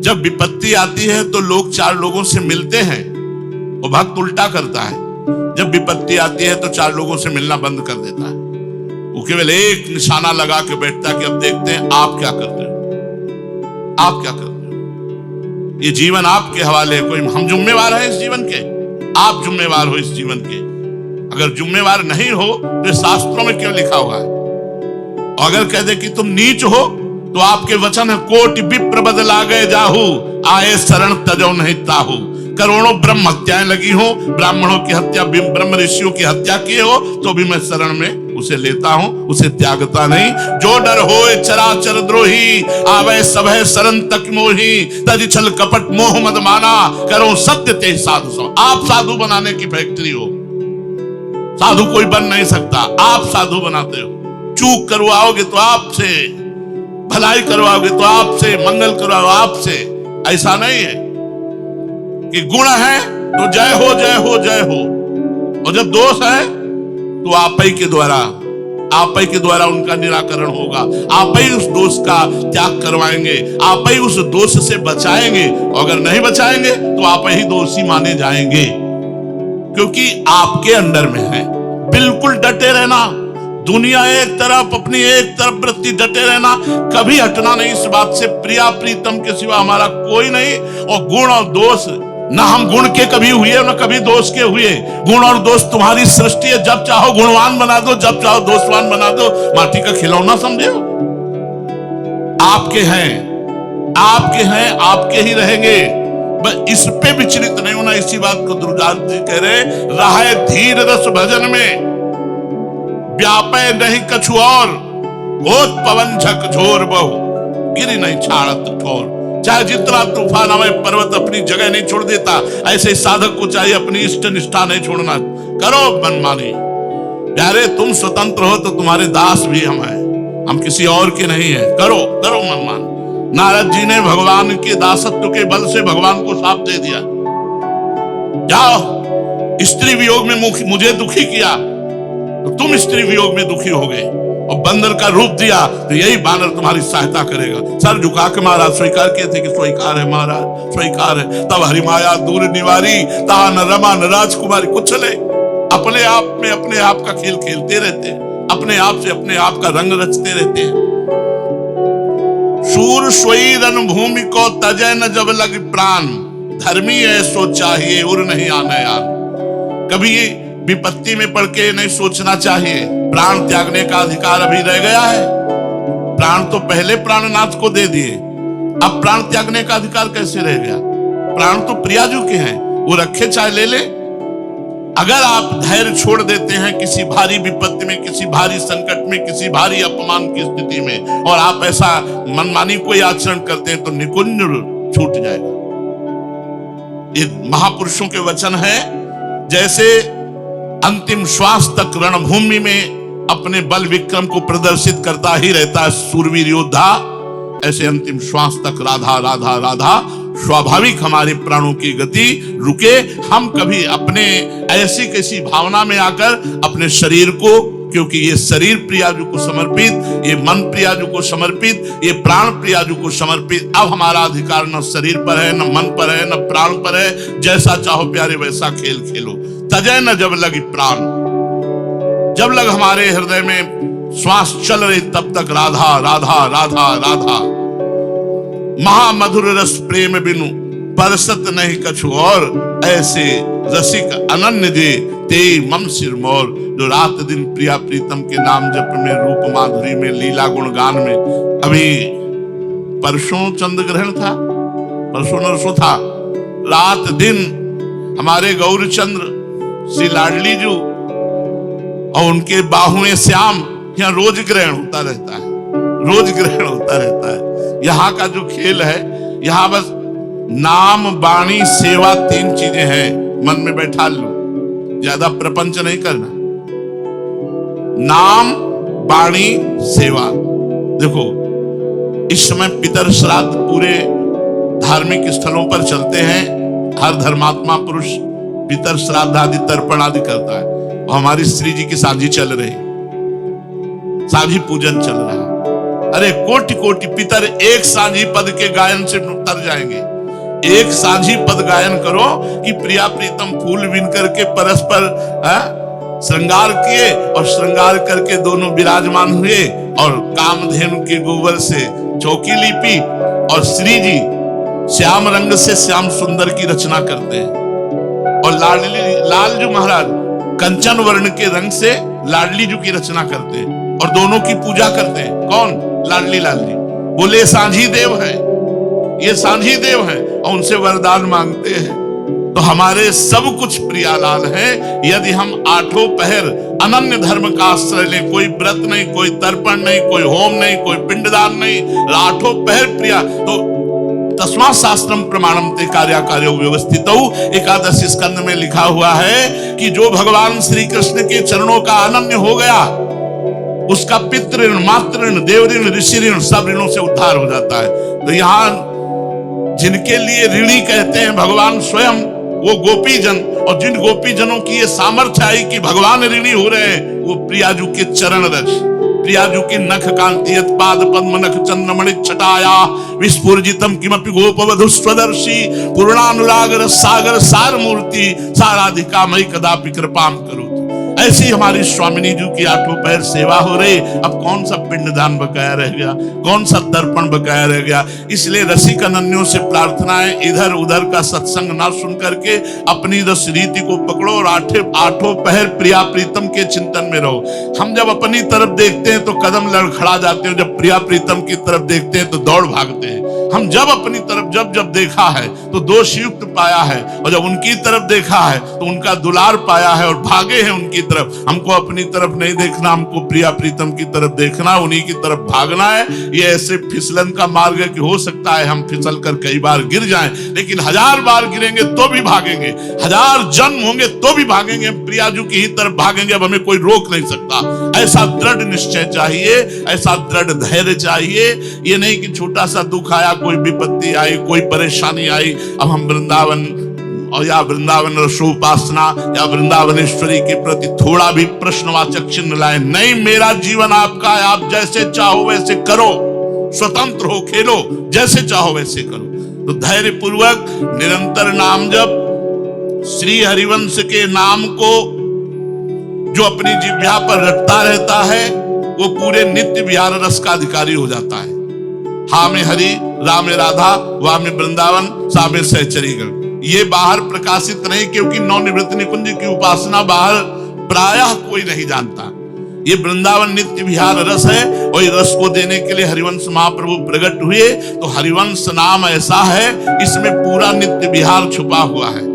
जब विपत्ति आती है तो लोग चार लोगों से मिलते हैं, वो भक्त उल्टा करता है। जब विपत्ति आती है तो चार लोगों से मिलना बंद कर देता है। वो केवल एक निशाना लगा के बैठता है कि अब देखते हैं आप क्या करते हो, आप क्या करते हो। ये जीवन आपके हवाले है, कोई हम जिम्मेवार हैं इस जीवन के, आप जिम्मेवार हो इस जीवन के। अगर जिम्मेवार नहीं हो तो शास्त्रों में क्यों लिखा हुआ है? और अगर कह दे कि तुम नीच हो तो आपके वचन है, कोटि विप्र बदला गए जाहू, आए शरण तजो नहीं ताहू। करोड़ों ब्रह्म हत्याएं लगी हो, ब्राह्मणों की हत्या, ब्रह्म ऋषियों की हत्या की हो, तो भी मैं शरण में उसे लेता हूं, उसे त्यागता नहीं। जो डर होए चराचर द्रोही, आवे सभय शरण तक मोही। तज छल कपट मोह मद माना, करो सत्य ते साधु सो। आप साधु बनाने की फैक्ट्री हो, साधु कोई बन नहीं सकता, आप साधु बनाते हो। चूक करवाओगे तो आपसे, भलाई करवाओगे तो आपसे, मंगल करवाओ आपसे। ऐसा नहीं है कि गुण है तो जय हो जय हो जय हो, और जब दोष है तो आप ही के द्वारा उनका निराकरण होगा। आप ही उस दोष का त्याग करवाएंगे, आप ही उस दोष से बचाएंगे। और अगर नहीं बचाएंगे तो आप ही दोषी माने जाएंगे, क्योंकि आपके अंडर में है। बिल्कुल डटे रहना, दुनिया एक तरफ, अपनी एक तरफ वृत्ति, डटे रहना, कभी हटना नहीं इस बात से, प्रिया प्रीतम के सिवा हमारा कोई नहीं। और गुण और दोष, ना हम गुण के कभी हुए ना कभी दोष के हुए। गुण और दोष तुम्हारी सृष्टि है, जब चाहो गुणवान बना दो, जब चाहो दोषवान बना दो। माटी का खिलौना समझे हो? आपके हैं, आपके हैं, आपके ही रहेंगे। बस इस पे विचलित नहीं होना। इसी बात को दुर्गादास जी कह रहे, रहे धीर रस भजन में, व्यापय नहीं कछु और, होत पवन झकझोर बहु, गिरी नहीं छाड़त ठोर। चाहे जितना तूफान आवे, पर्वत अपनी जगह नहीं छोड़ देता, ऐसे साधक को चाहिए अपनी इष्ट निष्ठा नहीं छोड़ना। करो मनमानी, प्यारे तुम स्वतंत्र हो तो तुम्हारे दास भी हम हैं, हम किसी और के नहीं है। करो करो मनमान। नारद जी ने भगवान के दासत्व के बल से भगवान को शाप दे दिया, जाओ स्त्री वियोग में मुझे दुखी किया तो तुम स्त्री वियोग में दुखी हो गए, और बंदर का रूप दिया तो यही बानर तुम्हारी सहायता करेगा। सर झुका के महाराज स्वीकार किए थे कि स्वीकार है महाराज, स्वीकार है। तब हरिमाया दूर निवारी, ता न रमा न राजकुमारी। कुछ चले अपने आप में अपने आप का खेल खेलते रहते हैं, अपने आप से अपने आप का रंग रचते रहते हैं। शूर सोई रन भूमि को तजय न जब लग प्राण, धर्मी है सो चाहिए उर नहीं आना यार। कभी विपत्ति में पड़ के नहीं सोचना चाहिए प्राण त्यागने का अधिकार अभी रह गया है। प्राण तो पहले प्राणनाथ को दे दिए, अब प्राण त्यागने का अधिकार कैसे रह गया? प्राण तो प्रियाजू के हैं, वो रखे चाहे ले ले। अगर आप धैर्य छोड़ देते हैं किसी भारी विपत्ति में, किसी भारी संकट में, किसी भारी अपमान की स्थिति में, और आप ऐसा मनमानी कोई आचरण करते हैं तो निकुंज छूट जाएगा। ये महापुरुषों के वचन है। जैसे अंतिम श्वास तक रणभूमि में अपने बल विक्रम को प्रदर्शित करता ही रहता है सूरवीर योद्धा, ऐसे अंतिम श्वास तक राधा राधा राधा स्वाभाविक हमारे प्राणों की गति रुके। हम कभी अपने ऐसी कैसी भावना में आकर अपने शरीर को, क्योंकि ये शरीर प्रियाजू को समर्पित, ये मन प्रियाजू को समर्पित, ये प्राण प्रियाजू को समर्पित। अब हमारा अधिकार न शरीर पर है, न मन पर है, न प्राण पर है। जैसा चाहो प्यारे वैसा खेल खेलो। तजय न जब लगी प्राण, जब लग हमारे हृदय में श्वास चल रही तब तक राधा राधा राधा राधा। महामधुर रस प्रेम बिनु परसत नहीं कछु और, ऐसे रसिक अनन्य दे ते मम सिर मोर। जो रात दिन प्रिया प्रीतम के नाम जप में, रूप माधुरी में, लीला गुण गान में। अभी परसों चंद्र ग्रहण था, परसों नरसों था, रात दिन हमारे गौरचंद्र श्री लाडली जी और उनके बाहुएं श्याम, यहाँ रोज ग्रहण होता रहता है, रोज ग्रहण होता रहता है। यहाँ का जो खेल है, यहाँ बस नाम वाणी सेवा तीन चीजें हैं, मन में बैठा लो, ज्यादा प्रपंच नहीं करना। नाम वाणी सेवा। देखो इस समय पितर श्राद्ध पूरे धार्मिक स्थलों पर चलते हैं। हर धर्मात्मा पुरुष पितर श्राद्ध आदि तर्पण आदि करता है, और हमारी श्री जी की साझी चल रही, साझी पूजन चल रहा है। अरे कोटि कोटि पितर एक सांझी पद के गायन से तर जाएंगे। एक सांझी पद गायन करो कि प्रिया प्रीतम फूल बिन करके परस्पर श्रृंगार किए और श्रृंगार करके दोनों विराजमान हुए और कामधेनु के गोबर से चौकी लीपी और श्री जी श्याम रंग से श्याम सुंदर की रचना करते हैं और लालजू महाराज कंचन वर्ण के रंग से लाडली जू की रचना करते हैं और दोनों की पूजा करते हैं। कौन? लाडली लालजी। बोले सांझी देव है, ये सांझी देव है और उनसे वरदान मांगते हैं। तो हमारे सब कुछ प्रियालाल है। यदि हम आठों पहर अनन्य धर्म का आश्रय ले, कोई व्रत नहीं, कोई तर्पण नहीं, कोई होम नहीं, कोई पिंडदान नहीं, आठों पहर प्रिया, तो तस्मा शास्त्रम प्रमाणम ते कार्याकार्यो व्यवस्थित। एकादशी स्कंद में लिखा हुआ है कि जो भगवान श्री कृष्ण के चरणों का अनन्य हो गया उसका पितृ ऋण, मातृ ऋण, देव ऋण, ऋषि ऋण सब ऋणों से उद्धार हो जाता है। तो यहाँ जिनके लिए ऋणी कहते हैं भगवान स्वयं, वो गोपीजन, और जिन गोपीजनों की ये सामर्थ्य आई कि भगवान ऋणी हो रहे हैं, वो प्रियाजू के चरण रज, प्रियाजू की नख कांति पाद पद्म नख चंद्रमणि छटाया विस्फुजितम किमपि गोपवधु स्वदर्शी पूर्णानुराग रस सागर सार मूर्ति साराधिका मई कदापि कृपाम करो। ऐसी हमारी स्वामिनी जी की आठों पैर सेवा हो रही। अब कौन सा पिंडदान बकाया रह गया, कौन सा तर्पण बकाया रह गया। इसलिए रसिक अनन्यों से प्रार्थना है, इधर उधर का सत्संग ना सुन करके अपनी रस रीति को पकड़ो और आठों पहर प्रिया प्रीतम के चिंतन में रहो। हम जब अपनी तरफ देखते हैं तो कदम लड़खड़ा जाते हैं, जब प्रिया प्रीतम की तरफ देखते हैं तो दौड़ भागते हैं। हम जब अपनी तरफ जब देखा है तो दोष युक्त पाया है, और जब उनकी तरफ देखा है तो उनका दुलार पाया है और भागे हैं उनकी तरफ। हमको अपनी तरफ नहीं देखना, हमको प्रिया प्रीतम की तरफ देखना, उन्हीं की तरफ भागना है। ये ऐसे फिसलन का मार्ग है कि हो सकता है हम फिसल कर कई बार गिर जाएं, लेकिन 1000 बार गिरेंगे तो भी भागेंगे, 1000 जन्म होंगे तो भी भागेंगे, हम प्रियाजू की ही तरफ भागेंगे। अब हमें कोई रोक नहीं सकता। ऐसा दृढ़ निश्चय चाहिए, ऐसा दृढ़ धैर्य चाहिए। ये नहीं कि छोटा सा दुख आया, कोई विपत्ति आई, कोई परेशानी आई, अब हम वृंदावन और या वृंदावन रसोपासना या वृंदावनेश्वरी के प्रति थोड़ा भी प्रश्नवाचक चिन्ह लाए। नहीं, मेरा जीवन आपका है, आप जैसे चाहो वैसे करो, स्वतंत्र हो, खेलो, जैसे चाहो वैसे करो। तो धैर्य पूर्वक निरंतर नाम जप, श्री हरिवंश के नाम को जो अपनी जिह्वा पर रटता रहता है वो पूरे नित्य विहार रस का अधिकारी हो जाता है। हा में हरि, रा में राधा, वा में वृंदावन, सा में सहचरीगढ़। ये बाहर प्रकाशित नहीं, क्योंकि नवनिवृत्त निकुंज की उपासना बाहर प्रायः कोई नहीं जानता। ये वृंदावन नित्य विहार रस है, और ये रस को देने के लिए हरिवंश महाप्रभु प्रकट हुए। तो हरिवंश नाम ऐसा है, इसमें पूरा नित्य विहार छुपा हुआ है।